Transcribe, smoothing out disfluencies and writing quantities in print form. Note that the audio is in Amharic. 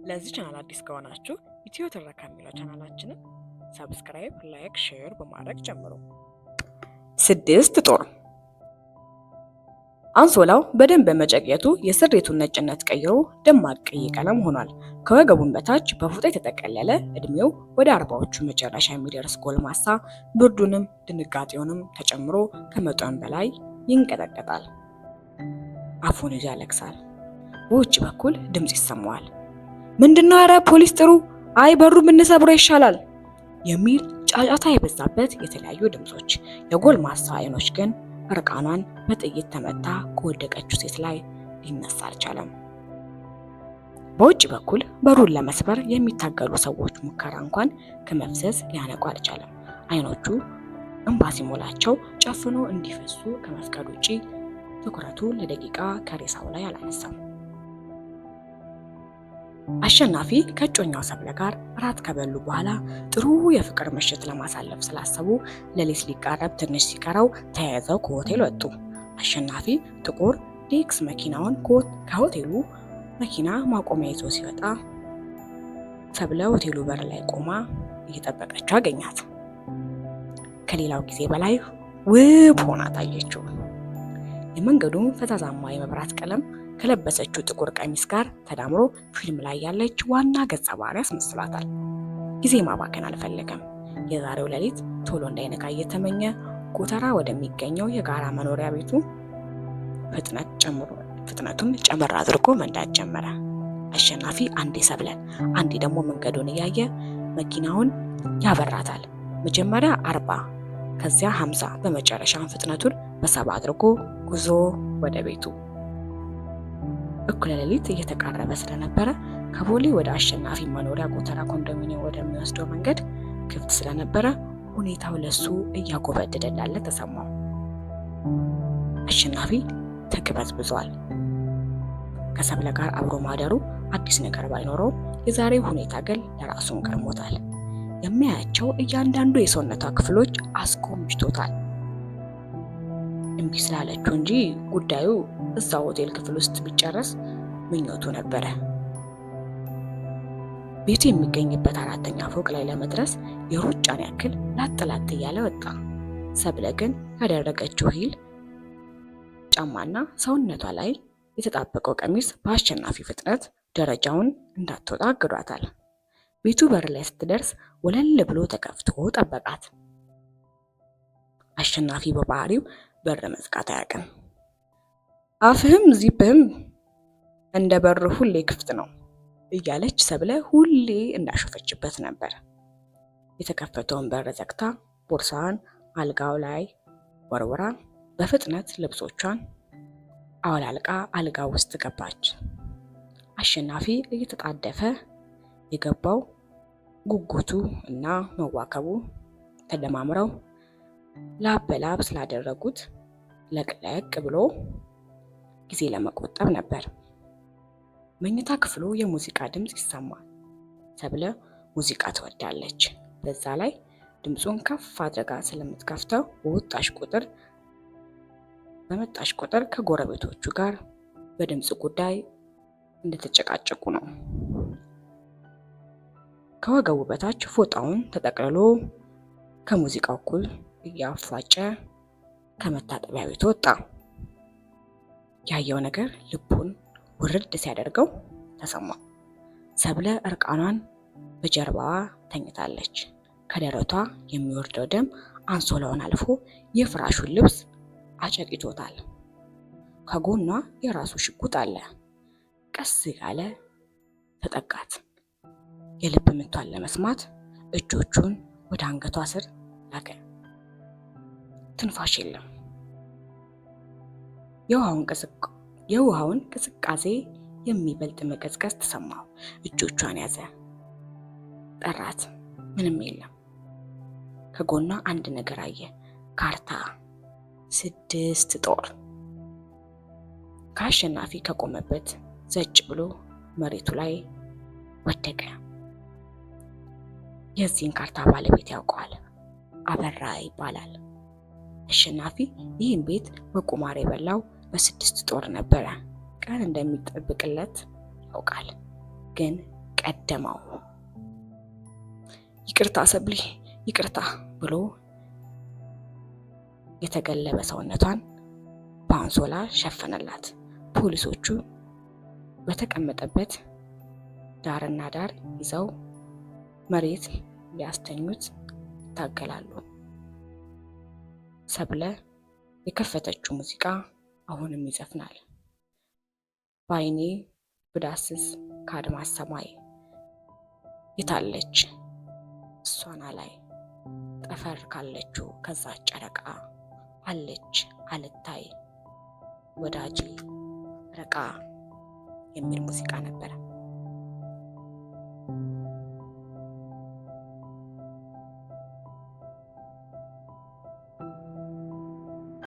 ለዚህ ቻናል አዲስ ከሆናችሁ ኢትዮ ትረካ የሚለው ቻናላችንን ሰብስክራይብ፣ ላይክ፣ ሼር በማድረግ ጀምሩ። 6 ጦር አንሶላው በደንብ በመጨቅየቱ የስሬቱን ነጭነት ቀይሮ ደማቅ ቀይ ቀለም ሆኗል። ከወገቡን በታች በፎጣ የተጠቀለለ እድሜው ወደ 40ዎቹ መጨረሻ የሚደርስ ጎልማሳ ብርዱንም ድንጋጤውንም ተጨምሮ ከመጠን በላይ ይንቀጠቀጣል። አፉን ይዞ ያለቅሳል። በውጭ በኩል ድምጽ ይሰማዋል። ምንድነው? ኧረ ፖሊስ ጥሩ! አይ በሩ ብንሰብረው ይሻላል የሚል ጫጫታ የበዛበት የተለያዩ ድምጾች። የጎልማሳ አይኖች ግን እርቃኗን በጥይት ተመታ ከወደቀችው ሴት ላይ ሊነሳ አልቻለም። በውጭ በኩል በሩን ለመስበር የሚታገሉ ሰዎች ሙከራ እንኳን ከመፍዘዝ ሊያነቁ አልቻለም። አይኖቹ እንባ ሲሞላቸው ጨፍኖ እንዲፈሱ ከመፍቀድ ውጪ ትኩረቱ ለደቂቃ ከሬሳው ላይ አላነሳም። አሸናፊ ከእጮኛው ሰብለ ጋር እራት ከበሉ በኋላ ጥሩ የፍቅር ምሽት ለማሳለፍ ስላሰቡ ሌሊት ሊቃረብ ትንሽ ሲቀረው ተያይዘው ከሆቴል ወጡ። አሸናፊ ጥቁር ዴክስ መኪናውን ከሆቴሉ መኪና ማቆሚያ ይዞ ሲወጣ ሰብለ ሆቴሉ በር ላይ ቆማ እየጠበቀችው አገኛት። ከሌላው ጊዜ በላይ ውብ ሆና ታየችው። የመንገዱ ፈዛዛማ የመብራት ቀለም ከለበሰችው ጥቁር ቀሚስ ጋር ተዳምሮ ፊልም ላይ ያለች ዋና ገጸ ባህሪ ያስመስላታል። ጊዜ ማባከን አልፈለገም። የዛሬው ሌሊት ቶሎ እንዳይነጋ እየተመኘ ጎተራ ወደሚገኘው የጋራ መኖሪያ ቤቱ ፍጥነቱን ጨመር አድርጎ መንዳት ጀመረ። አሸናፊ አንዴ ሰብለን አንዴ ደግሞ መንገዱን እያየ መኪናውን ያበራታል። መጀመሪያ 40 ከዚያ 50 በመጨረሻም ፍጥነቱን በ70 አድርጎ ጉዞ ወደ ቤቱ። እኩለ ሌሊት እየተቃረበ ስለነበረ ከቦሌ ወደ አሸናፊ መኖሪያ ጎተራ ኮንዶሚኒየም ወደሚወስደው መንገድ ክፍት ስለነበረ ሁኔታው ለሱ እያጎበደደ እንዳለ ተሰማው። አሸናፊ ተቅበዝብዟል። ከሰብለ ጋር አብሮ ማደሩ አዲስ ነገር ባይኖረው የዛሬው ሁኔታ ግን ለራሱም ገርሞታል። የሚያያቸው እያንዳንዱ የሰውነቷ ክፍሎች አስጎምጅቶታል። እምቢ ስላለችው እንጂ ጉዳዩ እዛው ሆቴል ክፍል ውስጥ ቢጨረስ ምኞቱ ነበረ። ቤቱ የሚገኝበት 4ኛ ፎቅ ላይ ለመድረስ የሩጫን ያክል ላጥ እያለ ወጣ። ሰብለ ግን ያደረገችው ሂል ጫማና ሰውነቷ ላይ የተጣበቀው ቀሚስ በአሸናፊ ፍጥነት ደረጃውን እንዳትወጣ አግዷታል። ቤቱ በር ላይ ስትደርስ ወለል ብሎ ተከፍቶ ጠበቃት። አሸናፊ በባህሪው በር መዝጋት አያውቅም። አፍህም ዚፕህም እንደ በር ሁሌ ክፍት ነው እያለች ሰብለ ሁሌ እንዳሾፈችበት ነበር። የተከፈተውን በር ዘግታ ቦርሳዋን አልጋው ላይ ወርውራ በፍጥነት ልብሶቿን አወላልቃ አልጋው ውስጥ ገባች። አሸናፊ እየተጣደፈ የገባው ጉጉቱ እና መዋከቡ ተደማምረው ላብ በላብ ስላደረጉት ለቅለቅ ብሎ ጊዜ ለመቆጠብ ነበር። መኝታ ክፍሉ የሙዚቃ ድምጽ ይሰማል። ሰብለ ሙዚቃ ትወዳለች። በዛ ላይ ድምጹን ከፍ አድርጋ ስለምትከፍተው በመጣሽ ቁጥር ከጎረቤቶቹ ጋር በድምጽ ጉዳይ እንደተጨቃጨቁ ነው። ከወገቡ በታች ፎጣውን ተጠቅልሎ ከሙዚቃው እኩል እያፏጨ ከመታጠቢያ ቤት ወጣ። ያየው ነገር ልቡን ውርድ ሲያደርገው ተሰማው። ሰብለ እርቃኗን በጀርባዋ ተኝታለች። ከደረቷ የሚወርደው ደም አንሶላውን አልፎ የፍራሹን ልብስ አጨቂቶታል። ከጎኗ የራሱ ሽጉጥ አለ። ቀስ ያለ ተጠጋት። የልብ ምቷን ለመስማት እጆቹን ወደ አንገቷ ስር ላከ። ትንፋሽ የለም። የውሃውን ቅዝቃዜ የሚበልጥ መቀዝቀዝ ተሰማው። እጆቿን ያዘ። ጠራት። ምንም የለም። ከጎኗ አንድ ነገር አየ። ካርታ 6 ጦር። ከአሸናፊ ከቆመበት ዘጭ ብሎ መሬቱ ላይ ወደቀ። የዚህን ካርታ ባለቤት ያውቀዋል። አበራ ይባላል። አሸናፊ ይህን ቤት በቁማር የበላው በ6 ጦር ነበረ። ቀን እንደሚጠብቅለት ያውቃል። ግን ቀደመው። ይቅርታ ሰብሊ ይቅርታ ብሎ የተገለበ ሰውነቷን በአንሶላ ሸፈነላት። ፖሊሶቹ በተቀመጠበት ዳርና ዳር ይዘው መሬት ሊያስተኙት ይታገላሉ። ሰብለ የከፈተችው ሙዚቃ አሁንም ይዘፍናል። በዓይኔ ብዳስስ ከአድማስ ሰማይ የታለች እሷን ላይ ጠፈር ካለችው ከዛ ጨረቃ አለች አልታይ ወዳጄ ረቃ የሚል ሙዚቃ ነበረ።